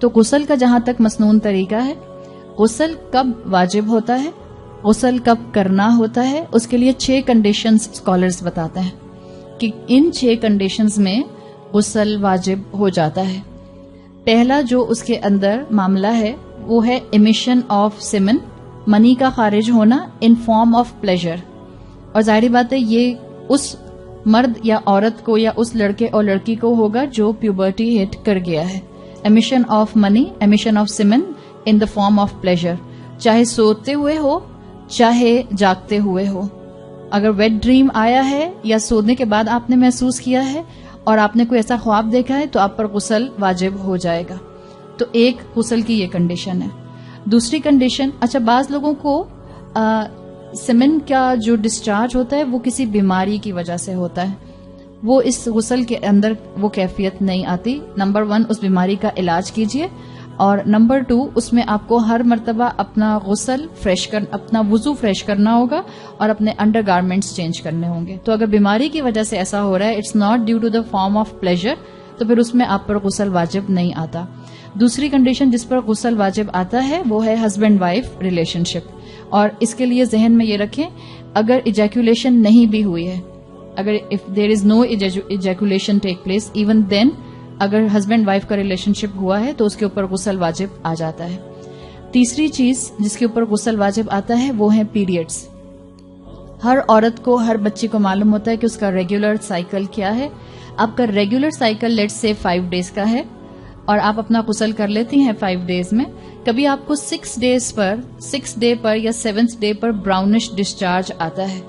تو غسل کا جہاں تک مسنون طریقہ ہے، غسل کب واجب ہوتا ہے، غسل کب کرنا ہوتا ہے، اس کے لیے 6 کنڈیشنز اسکالرز بتاتے ہیں کہ ان 6 کنڈیشنز میں غسل واجب ہو جاتا ہے. پہلا جو اس کے اندر معاملہ ہے وہ ہے امیشن آف سیمن، منی کا خارج ہونا ان فارم آف پلیجر. اور ظاہری بات ہے یہ اس مرد یا عورت کو یا اس لڑکے اور لڑکی کو ہوگا جو پیوبرٹی ہٹ کر گیا ہے. امیشن آف منی، emission of semen in the form of pleasure, چاہے سوتے ہوئے ہو چاہے جاگتے ہوئے ہو. اگر ویٹ ڈریم آیا ہے یا سونے کے بعد آپ نے محسوس کیا ہے اور آپ نے کوئی ایسا خواب دیکھا ہے تو آپ پر غسل واجب ہو جائے گا. تو ایک غسل کی یہ کنڈیشن ہے. دوسری کنڈیشن، اچھا بعض لوگوں کو سیمن کا جو ڈسچارج ہوتا ہے وہ کسی بیماری کی وجہ سے ہوتا ہے، وہ اس غسل کے اندر وہ کیفیت نہیں آتی. نمبر 1 اس بیماری کا علاج کیجئے، اور نمبر 2 اس میں آپ کو ہر مرتبہ اپنا غسل اپنا وضو فریش کرنا ہوگا اور اپنے انڈر گارمنٹس چینج کرنے ہوں گے. تو اگر بیماری کی وجہ سے ایسا ہو رہا ہے، it's not due to the form of pleasure, تو پھر اس میں آپ پر غسل واجب نہیں آتا. دوسری کنڈیشن جس پر غسل واجب آتا ہے وہ ہے ہسبینڈ وائف ریلیشن شپ. اور اس کے لیے ذہن میں یہ رکھیں اگر ایجیکولیشن نہیں بھی ہوئی ہے، اگر if there is no ejaculation take place even then اگر ہسبینڈ وائف کا ریلیشن شپ ہوا ہے تو اس کے اوپر غسل واجب آ جاتا ہے. تیسری چیز جس کے اوپر غسل واجب آتا ہے وہ ہے پیریڈز. ہر عورت کو، ہر بچی کو معلوم ہوتا ہے کہ اس کا ریگولر سائیکل کیا ہے. آپ کا regular cycle let's say 5 days کا ہے اور آپ اپنا غسل کر لیتی ہیں 5 ڈیز میں. کبھی آپ کو 6 ڈے پر یا 7th ڈے پر براؤنش ڈسچارج آتا ہے.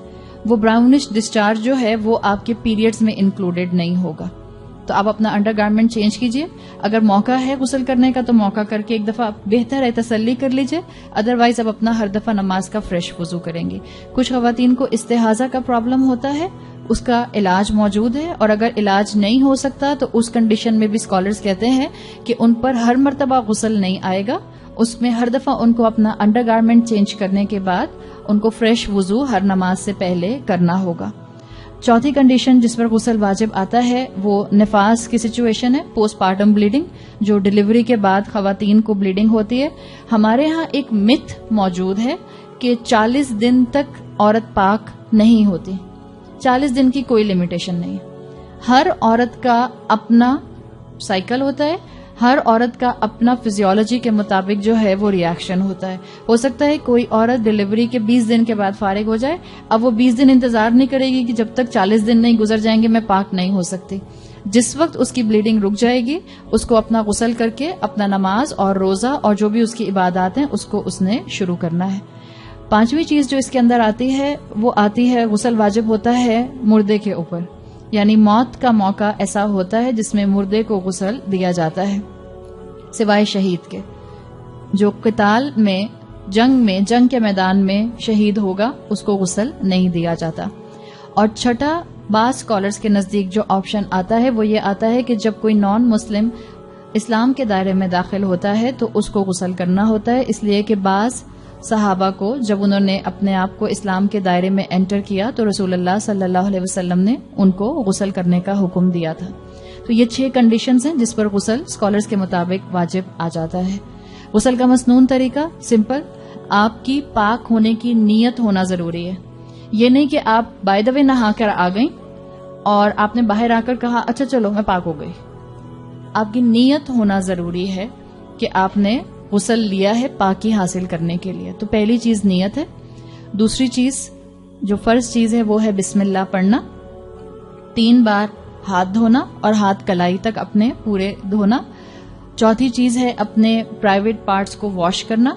وہ براؤنش ڈسچارج جو ہے وہ آپ کے پیریڈز میں انکلوڈیڈ نہیں ہوگا، تو آپ اپنا انڈر گارمنٹ چینج کیجئے. اگر موقع ہے غسل کرنے کا تو موقع کر کے ایک دفعہ بہتر ہے تسلی کر لیجئے، ادروائز اب اپنا ہر دفعہ نماز کا فریش وضو کریں گے. کچھ خواتین کو استحاضہ کا پرابلم ہوتا ہے، اس کا علاج موجود ہے، اور اگر علاج نہیں ہو سکتا تو اس کنڈیشن میں بھی اسکالرز کہتے ہیں کہ ان پر ہر مرتبہ غسل نہیں آئے گا. اس میں ہر دفعہ ان کو اپنا انڈر گارمنٹ چینج کرنے کے بعد ان کو فریش وضو ہر نماز سے پہلے کرنا ہوگا. چوتھی کنڈیشن جس پر غسل واجب آتا ہے وہ نفاس کی سچویشن ہے، پوسٹ پارٹم بلیڈنگ، جو ڈیلیوری کے بعد خواتین کو بلیڈنگ ہوتی ہے. ہمارے ہاں ایک متھ موجود ہے کہ 40 دن تک عورت پاک نہیں ہوتی. 40 دن کی کوئی لمیٹیشن نہیں. ہر عورت کا اپنا سائیکل ہوتا ہے، ہر عورت کا اپنا فزیولوجی کے مطابق جو ہے وہ ریاکشن ہوتا ہے. ہو سکتا ہے کوئی عورت ڈیلیوری کے 20 دن کے بعد فارغ ہو جائے، اب وہ 20 دن انتظار نہیں کرے گی کہ جب تک 40 دن نہیں گزر جائیں گے میں پاک نہیں ہو سکتی. جس وقت اس کی بلیڈنگ رک جائے گی اس کو اپنا غسل کر کے اپنا نماز اور روزہ اور جو بھی اس کی عبادات ہیں اس کو اس نے شروع کرنا ہے. پانچویں چیز جو اس کے اندر آتی ہے وہ آتی ہے غسل واجب ہوتا ہے مردے کے اوپر، یعنی موت کا موقع ایسا ہوتا ہے جس میں مردے کو غسل دیا جاتا ہے، سوائے شہید کے. جو قتال میں جنگ کے میدان میں شہید ہوگا اس کو غسل نہیں دیا جاتا. اور چھٹا بعض اسکالرز کے نزدیک جو آپشن آتا ہے وہ یہ آتا ہے کہ جب کوئی نان مسلم اسلام کے دائرے میں داخل ہوتا ہے تو اس کو غسل کرنا ہوتا ہے، اس لیے کہ بعض صحابہ کو جب انہوں نے اپنے آپ کو اسلام کے دائرے میں انٹر کیا تو رسول اللہ صلی اللہ علیہ وسلم نے ان کو غسل کرنے کا حکم دیا تھا. تو یہ 6 کنڈیشنز ہیں جس پر غسل اسکالرز کے مطابق واجب آ جاتا ہے. غسل کا مسنون طریقہ سمپل، آپ کی پاک ہونے کی نیت ہونا ضروری ہے. یہ نہیں کہ آپ بائی دا وے نہا کر آ گئیں اور آپ نے باہر آ کر کہا اچھا چلو میں پاک ہو گئی. آپ کی نیت ہونا ضروری ہے کہ آپ نے غسل لیا ہے پاکی حاصل کرنے کے لیے. تو پہلی چیز نیت ہے. دوسری چیز جو فرض چیز ہے وہ ہے بسم اللہ پڑھنا، 3 بار ہاتھ دھونا اور ہاتھ کلائی تک اپنے پورے دھونا. چوتھی چیز ہے اپنے پرائیویٹ پارٹس کو واش کرنا.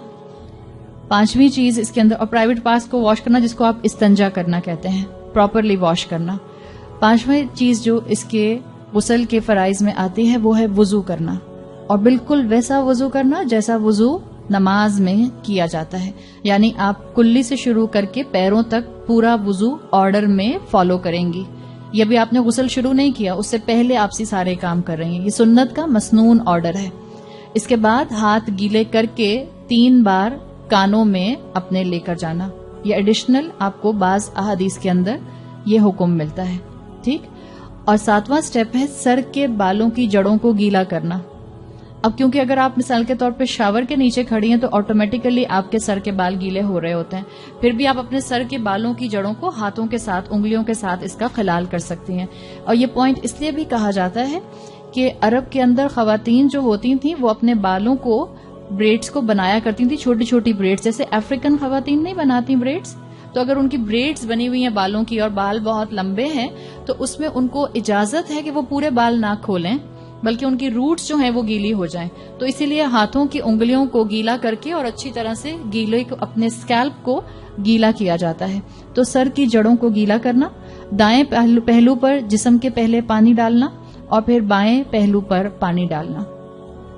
پانچویں چیز اس کے اندر، اور پرائیویٹ پارٹس کو واش کرنا جس کو آپ استنجا کرنا کہتے ہیں، پراپرلی واش کرنا. پانچویں چیز جو اس کے غسل کے فرائض میں آتی ہے وہ ہے وضو کرنا، اور بالکل ویسا وضو کرنا جیسا وضو نماز میں کیا جاتا ہے. یعنی آپ کلی سے شروع کر کے پیروں تک پورا وضو آرڈر میں فالو کریں گی. یہ بھی آپ نے غسل شروع نہیں کیا، اس سے پہلے آپ سے سارے کام کر رہی ہیں. یہ سنت کا مسنون آرڈر ہے. اس کے بعد ہاتھ گیلے کر کے 3 بار کانوں میں اپنے لے کر جانا. یہ ایڈیشنل آپ کو بعض احادیث کے اندر یہ حکم ملتا ہے. ٹھیک. اور 7واں سٹیپ ہے سر کے بالوں کی جڑوں کو گیلا کرنا. اب کیونکہ اگر آپ مثال کے طور پہ شاور کے نیچے کھڑی ہیں تو آٹومیٹیکلی آپ کے سر کے بال گیلے ہو رہے ہوتے ہیں، پھر بھی آپ اپنے سر کے بالوں کی جڑوں کو ہاتھوں کے ساتھ، انگلیوں کے ساتھ اس کا خلال کر سکتی ہیں. اور یہ پوائنٹ اس لیے بھی کہا جاتا ہے کہ عرب کے اندر خواتین جو ہوتی تھیں وہ اپنے بالوں کو بریڈز کو بنایا کرتی تھیں، چھوٹی چھوٹی بریڈز، جیسے افریقن خواتین نہیں بناتی بریڈز. تو اگر ان کی بریڈز بنی ہوئی ہیں بالوں کی اور بال بہت لمبے ہیں تو اس میں ان کو اجازت ہے کہ وہ پورے بال نہ کھولیں بلکہ ان کی روٹس جو ہیں وہ گیلی ہو جائیں. تو اسی لیے ہاتھوں کی انگلیوں کو گیلا کر کے اور اچھی طرح سے گیلے کو اپنے اسکیلپ کو گیلا کیا جاتا ہے. تو سر کی جڑوں کو گیلا کرنا، دائیں پہلو پر جسم کے پہلے پانی ڈالنا اور پھر بائیں پہلو پر پانی ڈالنا.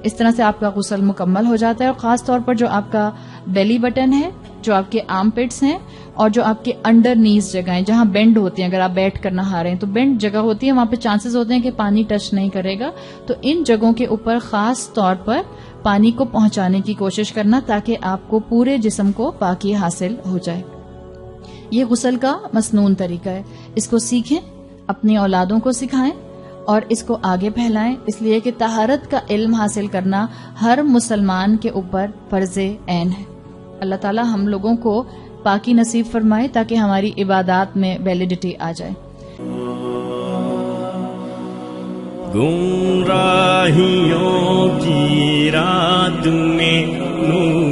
اس طرح سے آپ کا غسل مکمل ہو جاتا ہے. اور خاص طور پر جو آپ کا بیلی بٹن ہے، جو آپ کے آرم پٹس ہیں اور جو آپ کے انڈر نیز جگہیں جہاں بینڈ ہوتی ہیں، اگر آپ بیٹھ کر نہا رہے ہیں تو بینڈ جگہ ہوتی ہے، وہاں پہ چانسز ہوتے ہیں کہ پانی ٹچ نہیں کرے گا. تو ان جگہوں کے اوپر خاص طور پر پانی کو پہنچانے کی کوشش کرنا تاکہ آپ کو پورے جسم کو پاکی حاصل ہو جائے. یہ غسل کا مسنون طریقہ ہے. اس کو سیکھیں، اپنی اولادوں کو سکھائیں اور اس کو آگے پھیلائیں، اس لیے کہ طہارت کا علم حاصل کرنا ہر مسلمان کے اوپر فرض عین ہے. اللہ تعالی ہم لوگوں کو پاکی نصیب فرمائے تاکہ ہماری عبادات میں ویلیڈیٹی آ جائے. گمراہیوں کی رات میں نور